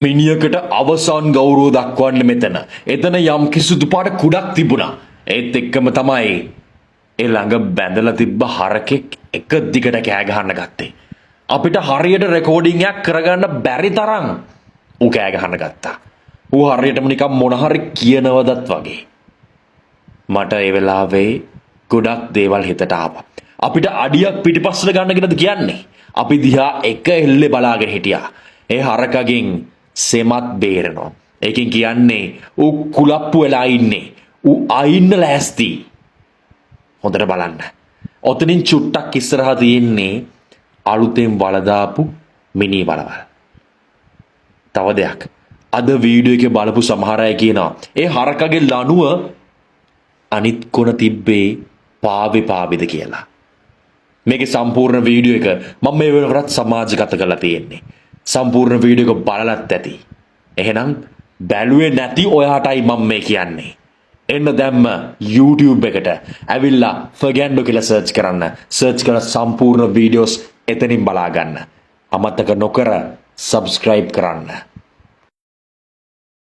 මිනිහකට අවසන් ගෞරව දක්වන්න මෙතන. එතන යම් කිසුදු පාට කුඩක් තිබුණා. ඒත් එක්කම තමයි ඒ ළඟ බැඳලා තිබ්බ හරකෙක් එක දිගට කෑ ගහන්න ගත්තේ. අපිට හරියට රෙකෝඩින් එකක් කරගන්න බැරි තරම් ඌ කෑ ගහන්න ගත්තා. ඌ හරියටම නිකන් මොන හරි කියනවදත් වගේ. මට ඒ වෙලාවේ ගොඩක් දේවල් හිතට ආවා. අපිට අඩියක් පිටිපස්සට ගන්න කියලාද කියන්නේ? අපි දිහා එක එල්ලේ බලාගෙන හිටියා. ඒ හරකගෙන් සෙමත් බේරනවා. ඒකෙන් කියන්නේ ඌ කුලප්පු වෙලා ඉන්නේ. ඌ අයින්න ලෑස්ති. හොඳට බලන්න. ඔතනින් චුට්ටක් ඉස්සරහා තියෙන්නේ අලුතෙන් වලදාපු මිනි වලවල්. තව දෙයක්. අද වීඩියෝ එකේ බලපු සමහර අය කියනවා ඒ හරකගේ ලණුව අනිත් කොන තිබ්බේ පාවෙද කියලා. මේකේ සම්පූර්ණ වීඩියෝ එක මම මේ වෙනකොටත් සමාජගත කරලා තියෙන්නේ. සම්පූර්ණ වීඩියෝ එක බලලත් ඇති. එහෙනම් බැලුවේ නැති ඔයාටයි මම මේ කියන්නේ. එන්න දැම්ම YouTube එකට ඇවිල්ලා ෆර්ගැන්ඩෝ කියලා සර්ච් කරන්න. සර්ච් කරලා සම්පූර්ණ වීඩියෝස් එතනින් බලා ගන්න. අමතක නොකර subscribe කරන්න.